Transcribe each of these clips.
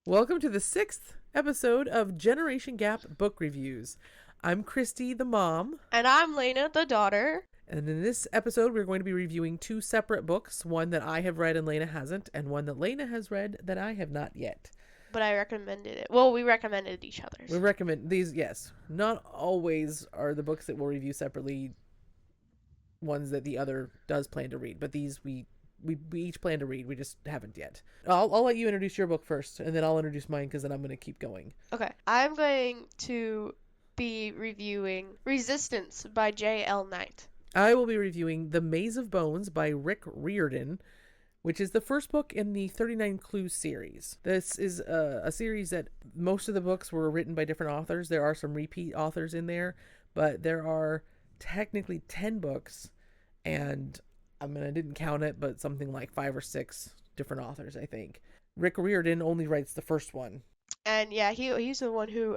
Welcome to the 6th episode of Generation Gap Book Reviews. I'm Kristi, the mom. And I'm Lena, the daughter. And in this episode, we're going to be reviewing two separate books, one that I have read and Lena hasn't, and one that Lena has read that I have not yet. But I recommended it. Well, we recommended each other's. We recommend these, yes. Not always are the books that we'll review separately ones that the other does plan to read, but these we each plan to read. We just haven't yet. I'll let you introduce your book first, and then I'll introduce mine because then I'm going to keep going. Okay. I'm going to be reviewing Resistance by Jaye L. I will be reviewing The Maze of Bones by Rick Riordan, which is the first book in the 39 Clues series. This is a series that most of the books were written by different authors. There are some repeat authors in there, but there are technically 10 books, and I didn't count it, but something like 5 or 6 different authors, I think. Rick Riordan only writes the first one. And yeah, he's the one who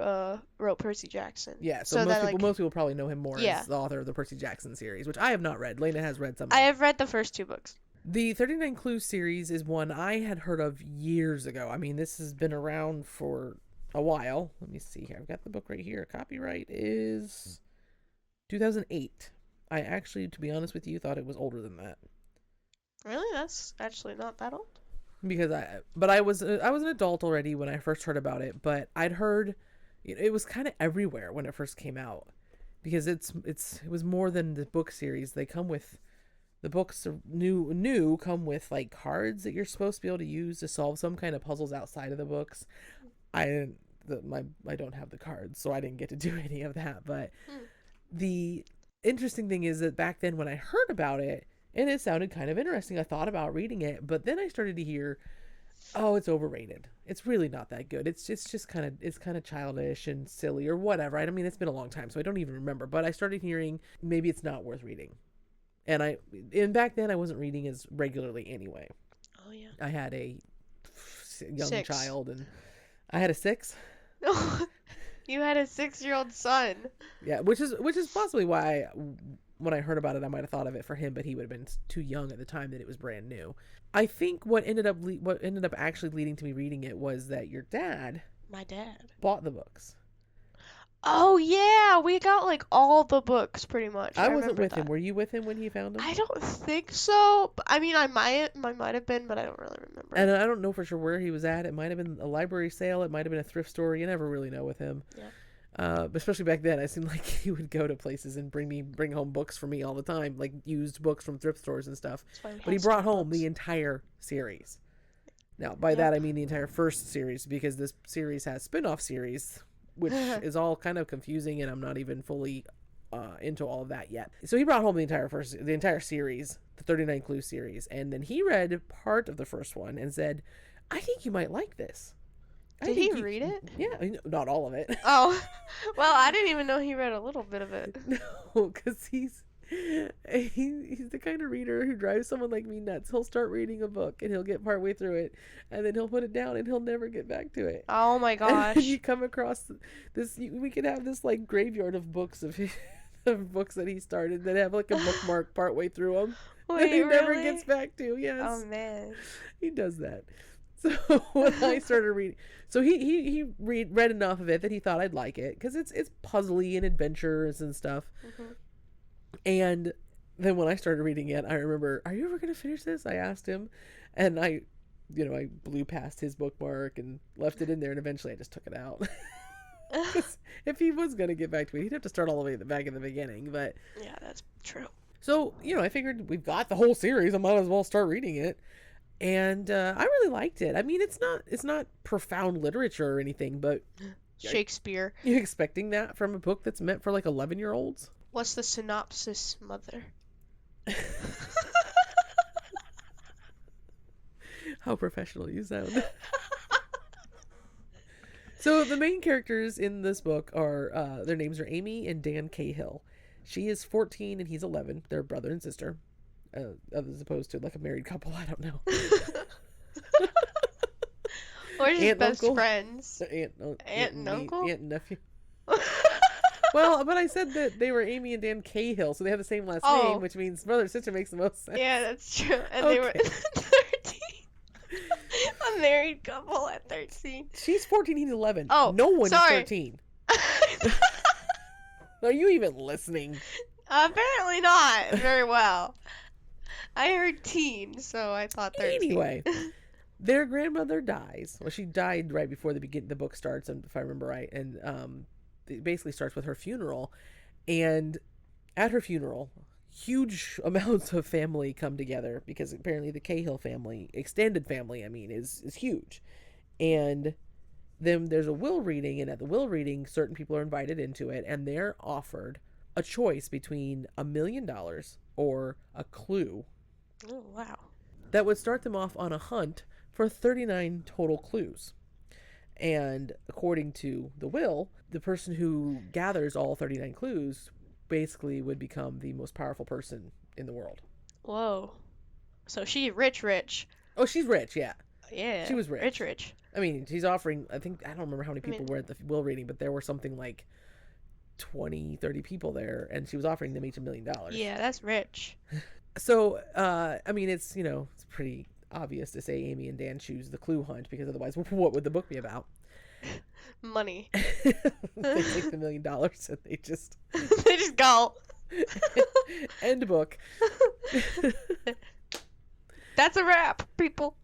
wrote Percy Jackson. Yeah, so most people probably know him more as the author of the Percy Jackson series, which I have not read. Lena has read some. I have read the first 2 books. The 39 Clues series is one I had heard of years ago. I mean, this has been around for a while. Let me see here. I've got the book right here. Copyright is 2008. I actually, to be honest with you, thought it was older than that. Really? That's actually not that old? Because I was an adult already when I first heard about it, but I'd heard it was kind of everywhere when it first came out, because it was more than the book series. They come with the books new come with like cards that you're supposed to be able to use to solve some kind of puzzles outside of the books. I don't have the cards, so I didn't get to do any of that. But the interesting thing is that back then when I heard about it, and it sounded kind of interesting, I thought about reading it, but then I started to hear, oh, it's overrated. It's really not that good. It's just kind of childish and silly or whatever. I mean, it's been a long time, so I don't even remember. But I started hearing maybe it's not worth reading, and back then I wasn't reading as regularly anyway. Oh yeah. I had a young 6. child, and I had a 6. No, you had a 6-year-old son. Yeah, which is possibly why when I heard about it, I might have thought of it for him, but he would have been too young at the time that it was brand new. I think what ended up actually leading to me reading it was that your dad, my dad, bought the books. Oh yeah, we got like all the books pretty much. I wasn't with him. Were you with him when he found them? I don't think so. I mean, I might have been, but I don't really remember. And I don't know for sure where he was at. It might have been a library sale. It might have been a thrift store. You never really know with him. Yeah. Especially back then, it seemed like he would go to places and bring home books for me all the time, like used books from thrift stores and stuff. But he brought home the entire series. Now, by that I mean the entire first series, because this series has spin-off series, which is all kind of confusing, and I'm not even fully into all of that yet. So he brought home the entire series, the 39 Clues series, and then he read part of the first one and said, "I think you might like this." Did he read it? Yeah, not all of it. Oh, well, I didn't even know he read a little bit of it. No, because he's the kind of reader who drives someone like me nuts. He'll start reading a book and he'll get partway through it, and then he'll put it down and he'll never get back to it. Oh my gosh! And you come across this. We could have this like graveyard of books of books that he started that have like a bookmark partway through them Wait, that he never really? gets back to. Yes. Oh man. He does that. So when I started reading, so he read enough of it that he thought I'd like it, because it's puzzly and adventures and stuff. Mm-hmm. And then when I started reading it, I remember, "Are you ever going to finish this?" I asked him, and I blew past his bookmark and left it in there, and eventually I just took it out. If he was going to get back to it, he'd have to start all the way back in the beginning. But yeah, that's true. So I figured we've got the whole series, I might as well start reading it. And I really liked it. I mean, it's not profound literature or anything, but Shakespeare. You expecting that from a book that's meant for like 11-year-olds? What's the synopsis, mother? How professional you sound. So the main characters in this book are their names are Amy and Dan Cahill. She is 14 and he's 11. They're brother and sister. As opposed to like a married couple, I don't know. Or just best friends. Aunt and uncle? Aunt and nephew. Well, but I said that they were Amy and Dan Cahill, so they have the same last name, which means brother and sister makes the most sense. Yeah, that's true. And okay. They were 13. Married couple at 13. She's 14, he's 11. Oh, No one sorry. is 13. Are you even listening? Apparently not very well. I heard teen, so I thought 13. Anyway, their grandmother dies. Well, she died right before the book starts, if I remember right. And it basically starts with her funeral. And at her funeral, huge amounts of family come together because apparently the Cahill family, extended family, I mean, is huge. And then there's a will reading, and at the will reading, certain people are invited into it, and they're offered a choice between $1 million or a clue. Oh, wow. That would start them off on a hunt for 39 total clues. And according to the will, the person who gathers all 39 clues basically would become the most powerful person in the world. Whoa. So she rich. Oh, she's rich, yeah. Yeah. She was rich. Rich. I mean, she's offering, I don't remember how many people were at the will reading, but there were something like 20, 30 people there, and she was offering them each $1 million. Yeah, that's rich. So, I mean, it's, it's pretty obvious to say Amy and Dan choose the clue hunt, because otherwise, what would the book be about? Money. They take the $1 million and they just go. end book. That's a wrap, people.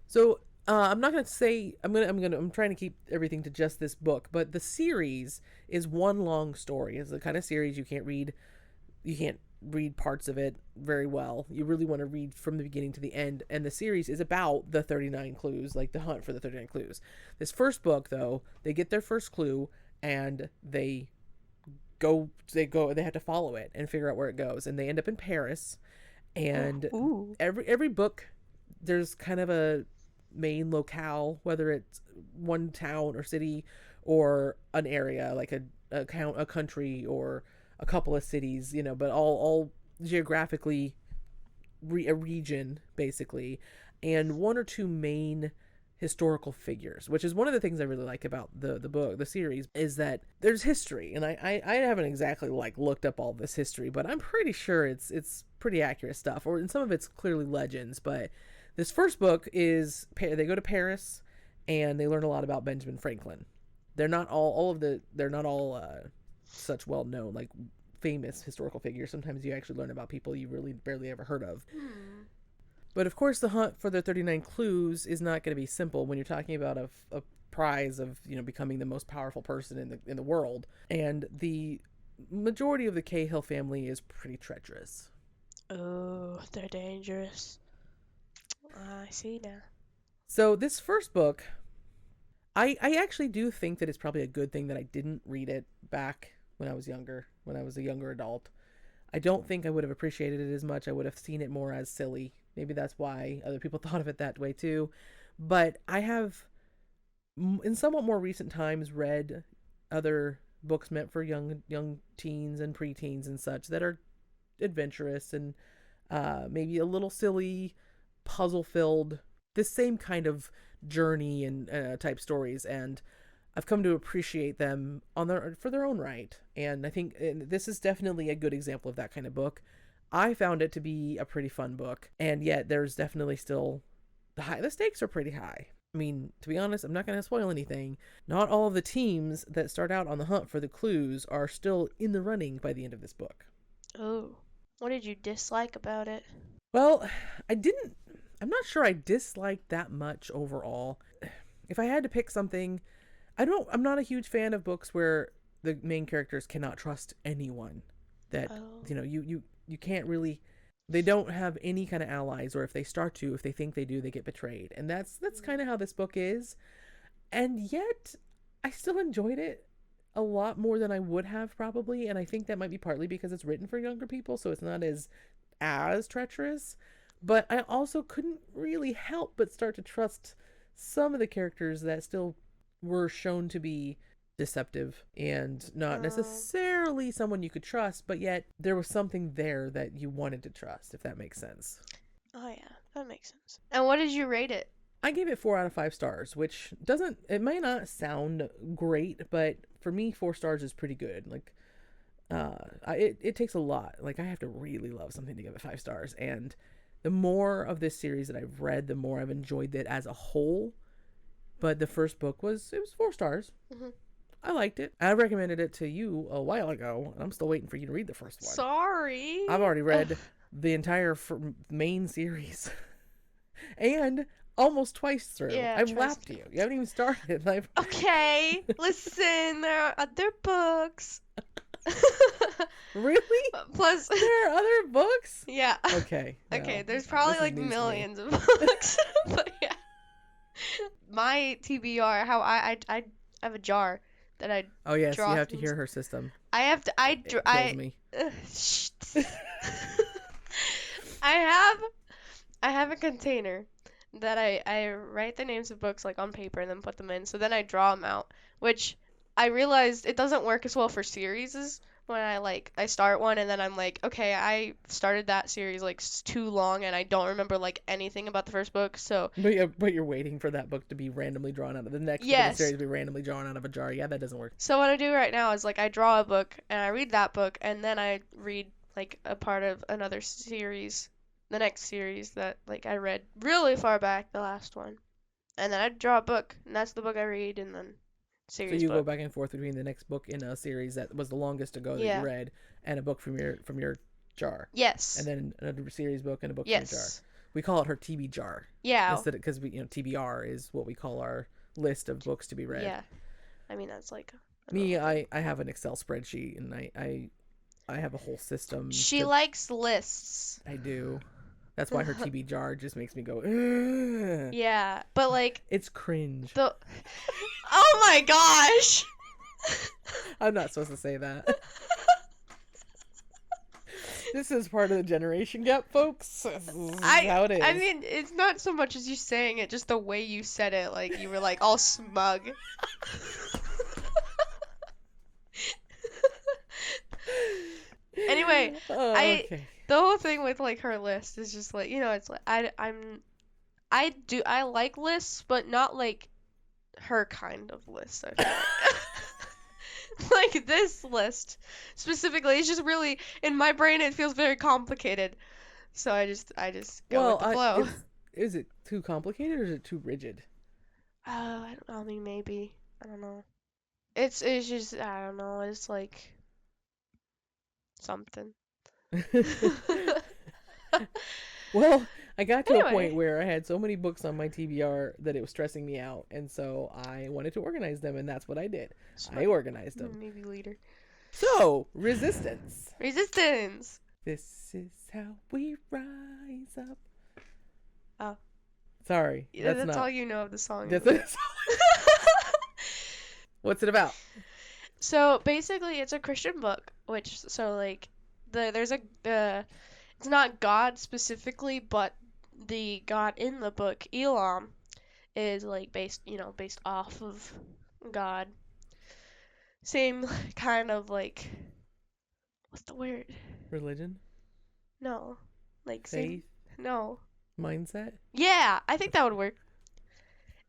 So I'm not gonna say I'm trying to keep everything to just this book, but the series is one long story. It's the kind of series you can't read parts of it very well. You really want to read from the beginning to the end, and the series is about the 39 clues, like the hunt for the 39 clues. This first book, though, they get their first clue and they have to follow it and figure out where it goes, and they end up in Paris. And every book, there's kind of a main locale, whether it's one town or city or an area, like a country or a couple of cities, but all geographically a region, basically, and one or two main historical figures, which is one of the things I really like about the series, is that there's history. And I haven't exactly looked up all this history, but I'm pretty sure it's pretty accurate stuff, or in some of it's clearly legends. But this first book is, they go to Paris and they learn a lot about Benjamin Franklin. They're not all such well known, like famous historical figures. Sometimes you actually learn about people you really barely ever heard of. But of course, the hunt for the 39 clues is not going to be simple when you're talking about a prize of becoming the most powerful person in the world. And the majority of the Cahill family is pretty treacherous. Oh, they're dangerous. I see now. So this first book, I actually do think that it's probably a good thing that I didn't read it back when I was younger, when I was a younger adult. I don't think I would have appreciated it as much. I would have seen it more as silly. Maybe that's why other people thought of it that way too. But I have, in somewhat more recent times, read other books meant for young teens and preteens and such that are adventurous and maybe a little silly, puzzle-filled, this same kind of journey and type stories, and I've come to appreciate them for their own right. And I think this is definitely a good example of that kind of book. I found it to be a pretty fun book, and yet there's definitely still the stakes are pretty high. I mean, to be honest, I'm not going to spoil anything. Not all of the teams that start out on the hunt for the clues are still in the running by the end of this book. Oh, what did you dislike about it? Well, I'm not sure I disliked that much overall. If I had to pick something, I'm not a huge fan of books where the main characters cannot trust anyone. That, you can't really, they don't have any kind of allies, or if they start to, if they think they do, they get betrayed. And that's kind of how this book is. And yet, I still enjoyed it a lot more than I would have probably. And I think that might be partly because it's written for younger people, so it's not as treacherous. But I also couldn't really help but start to trust some of the characters that still were shown to be deceptive and not necessarily someone you could trust, but yet there was something there that you wanted to trust, if that makes sense. Oh yeah, that makes sense. And what did you rate it? I gave it 4 out of 5 stars, which it might not sound great, but for me 4 stars is pretty good. Like, it takes a lot. Like, I have to really love something to give it 5 stars, and The more of this series that I've read, the more I've enjoyed it as a whole. But the first book was 4 stars. Mm-hmm. I liked it. I recommended it to you a while ago, and I'm still waiting for you to read the first one. Sorry. I've already read the entire main series. And almost twice through. Yeah, I've lapped you. You haven't even started. Okay, listen, there are other books. Really? Plus, there are other books? Yeah. Okay. Okay, no. there's probably This is like news to me. millions of books. But yeah. My TBR, how I have a jar that I Oh yes, draw you have to things. hear her system. I have to It kills me. Shh. I have a container that I write the names of books like on paper and then put them in. So then I draw them out, which I realized it doesn't work as well for series when I start one and then I'm like, okay, I started that series like too long and I don't remember like anything about the first book. So But you're waiting for that book to be randomly drawn out of the next book of the series to be randomly drawn out of a jar. Yeah, that doesn't work. So what I do right now is like I draw a book and I read that book and then I read like a part of another series, the next series that like I read really far back, the last one. And then I draw a book and that's the book I read and then So series you book. go back and forth between the next book in a series that was the longest ago that you read and a book from your jar. Yes. And then another series book and a book from your jar. Yes. We call it her TB jar. Yeah. Instead because we TBR is what we call our list of books to be read. Yeah. I mean that's like Me, I have an Excel spreadsheet and I have a whole system. She likes lists. I do. That's why her TB jar just makes me go, ugh. Yeah, but like It's cringe. Oh my gosh. I'm not supposed to say that. This is part of the generation gap, folks. This is how it is. I mean, it's not so much as you saying it, just the way you said it. Like, you were, like, all smug. Anyway, okay. the whole thing with, like, her list is just, like, it's like, I like lists, but not, like, her kind of list, I feel like. Like this list specifically, it's just really in my brain it feels very complicated. So I just go with the flow. Is it too complicated or is it too rigid? I don't know, I mean maybe. I don't know. It's just I don't know, it's like something. Well, I got to a point where I had so many books on my TBR that it was stressing me out, and so I wanted to organize them, and that's what I did. I organized them. Maybe later. So, resistance. Resistance. This is how we rise up. Oh. Sorry. That's all you know of the song. That's What's it about? So basically, it's a Christian book, it's not God specifically, but the God in the book, Elam, is like based off of God. Same kind of like, what's the word? Religion? No, like faith? No. Mindset? Yeah, I think that would work.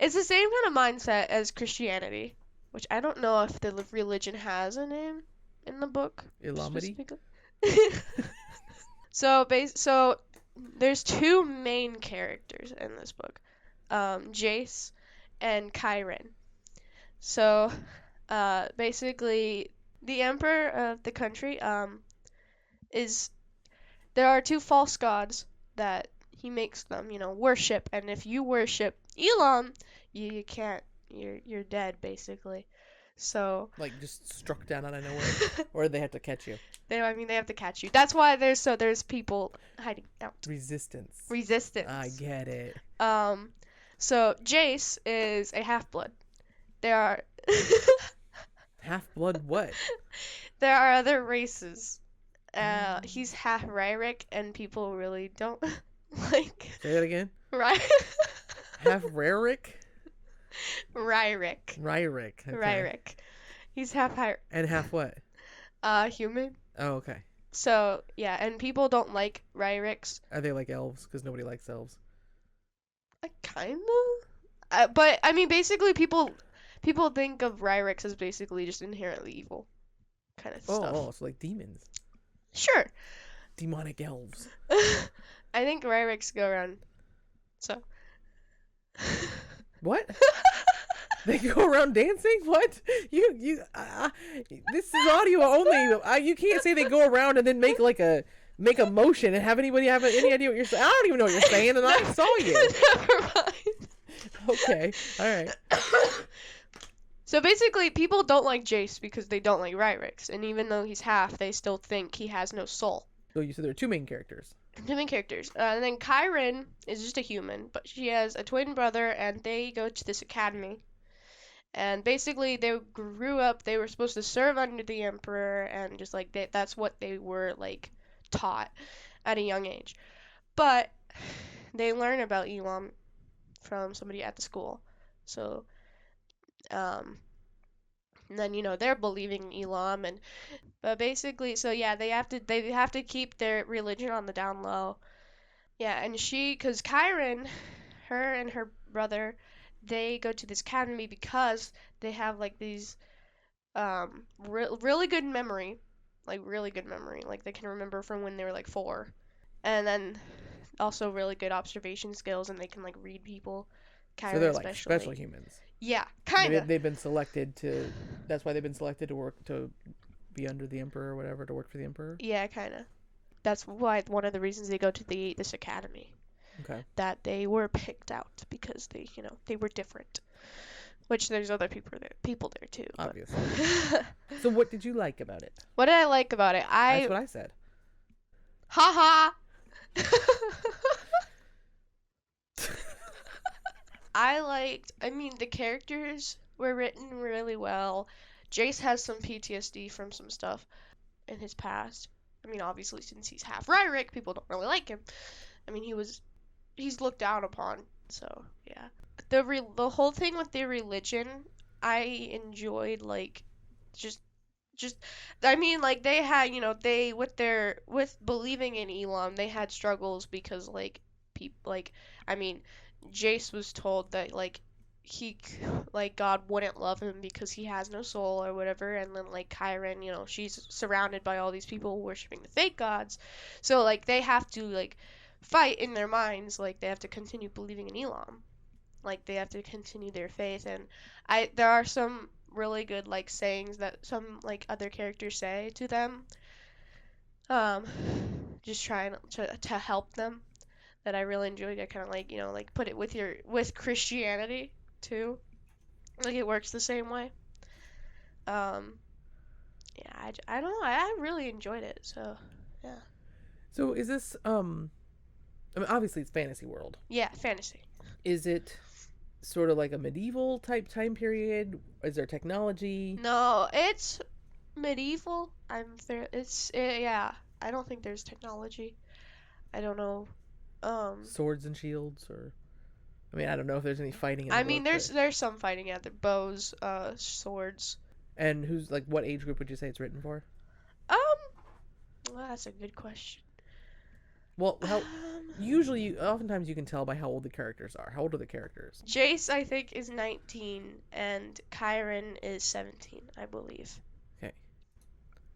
It's the same kind of mindset as Christianity, which I don't know if the religion has a name in the book. Elamity? So there's two main characters in this book, Jace and Chiron. So basically the emperor of the country there are two false gods that he makes them worship, and if you worship Elam, you can't, you're dead basically. So like just struck down out of nowhere, or they have to catch you. They have to catch you. That's why there's people hiding out. Resistance. I get it. So Jace is a half-blood. There are half-blood what? There are other races. He's half Ryrick, and people really don't like. Say that again. Half Ryrick. Ryrick. Okay. Ryrick. He's half and half what? Human. Oh, okay. So yeah, and people don't like Ryricks. Are they like elves? Because nobody likes elves. Kinda. But I mean, basically, people think of Ryricks as basically just inherently evil, kind of stuff. Oh, so like demons. Sure. Demonic elves. I think Ryricks go around. So. What? They go around dancing? What? This is audio only. You can't say they go around and then make a motion and have anybody have any idea what you're saying. I don't even know what you're saying, and I saw you. Never mind. Okay, all right. So basically, people don't like Jace because they don't like Ryricks, and even though he's half, they still think he has no soul. So you said there are two main characters. Two main characters. And then Kyron is just a human, but she has a twin brother, and they go to this academy. And basically, they grew up, they were supposed to serve under the Emperor, and just like that's what they were like taught at a young age. But they learn about Elam from somebody at the school. So, and then they're believing in Elam, but basically, so yeah, they have to keep their religion on the down low. Yeah, and cause Kyron, her and her brother, they go to this academy because they have like these really good memory, like they can remember from when they were like 4, and then also really good observation skills, and they can like read people. So Kyron they're like special especially. humans. Yeah, kinda. They've been selected to. That's why they've been selected to work to be under the emperor or whatever, to work for the emperor. Yeah, kinda. That's why one of the reasons they go to this academy. Okay. That they were picked out because they were different. Which there's other people there too. Obviously. So what did you like about it? What did I like about it? That's what I said. Ha I mean, the characters were written really well. Jace has some PTSD from some stuff in his past. I mean, obviously, since he's half Ryrick, people don't really like him. I mean, he's looked down upon, so yeah. The whole thing with their religion, I enjoyed, like, just just I mean, like, they had, they with believing in Elam, they had struggles because like people like I mean, Jace was told that like he like God wouldn't love him because he has no soul or whatever, and then like Kyron, she's surrounded by all these people worshiping the fake gods. So like they have to like fight in their minds, like they have to continue believing in Elam. Like they have to continue their faith, and there are some really good like sayings that some like other characters say to them, um just trying to help them, that I really enjoyed. I kind of like like put it with Christianity too, like it works the same way. um yeah, I don't know, I really enjoyed it, so yeah. So is this I mean, obviously it's fantasy world. Yeah, fantasy. Is it sort of like a medieval type time period? Is there technology? No, it's medieval. Yeah, I don't think there's technology. I don't know. Swords and shields, or I mean, I don't know if there's any fighting in the I mean, book. there's some fighting out there, bows, swords. And who's like, what age group would you say it's written for? Um, well, that's a good question. Well, oftentimes you can tell by how old the characters are. How old are the characters? Jace, I think, is 19, and Kyron is 17, I believe. Okay.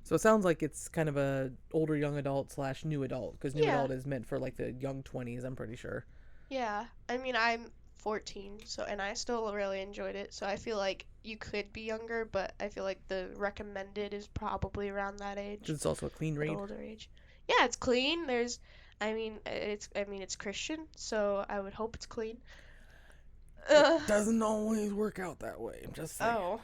So it sounds like it's kind of a older young adult / new adult, because new adult is meant for like the young 20s, I'm pretty sure. Yeah, I mean, I'm 14, and I still really enjoyed it. So I feel like you could be younger, but I feel like the recommended is probably around that age. It's also a clean read. Older age. Yeah, it's clean. It's Christian, so I would hope it's clean. It doesn't always work out that way. I'm just saying. Oh.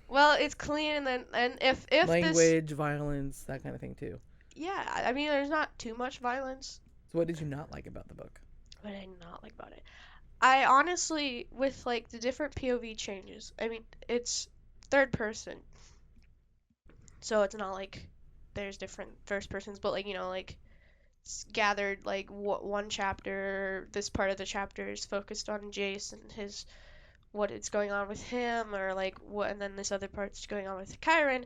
Well, it's clean, and if language, violence, that kind of thing too. Yeah, I mean, there's not too much violence. So what did you not like about the book? What did I not like about it? I honestly, with like the different POV changes, I mean, it's third person, so it's not like there's different first persons, but like like it's gathered like one chapter. This part of the chapter is focused on Jace and his what is going on with him, or like what, and then this other part's going on with Kyron.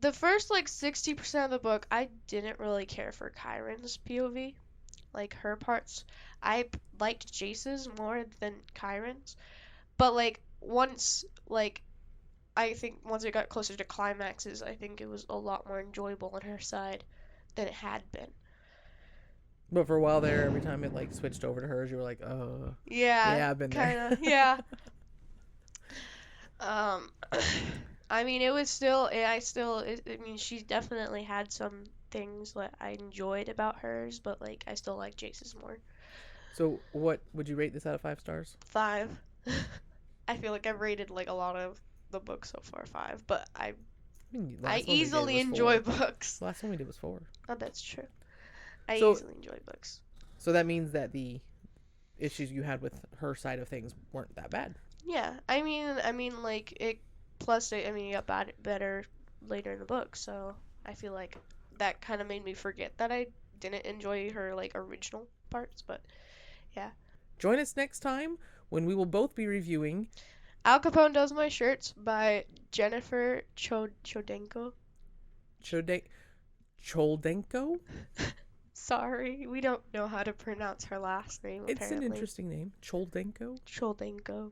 The first like 60% of the book, I didn't really care for Kyron's POV, like her parts. I liked Jace's more than Kyron's, but like I think once it got closer to climaxes, I think it was a lot more enjoyable on her side than it had been. But for a while there, every time it like switched over to hers, you were like, oh, Yeah, yeah, I've been there. kind of. Yeah. Um, I mean, it was still. I mean, she definitely had some things that I enjoyed about hers, but like, I still like Jace's more. So, what would you rate this out of 5 stars? 5. I feel like I've rated like a lot of the books so far 5, but I I mean, the I last one we did easily was enjoy 4. books. The last one we did was 4. Oh, that's true. I So, easily enjoy books. so that means that the issues you had with her side of things weren't that bad. Yeah, like it. Plus, I mean, it got better later in the book, so I feel like that kind of made me forget that I didn't enjoy her like original parts. But yeah, Join us next time when we will both be reviewing Al Capone Does My Shirts by Jennifer Chodenko. Choldenko. Sorry, we don't know how to pronounce her last name. It's an Apparently, interesting name, Choldenko. Chodenko.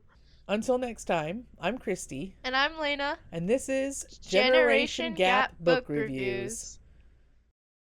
Until next time, I'm Kristi, And I'm Lena. and this is Generation Gap Book Reviews.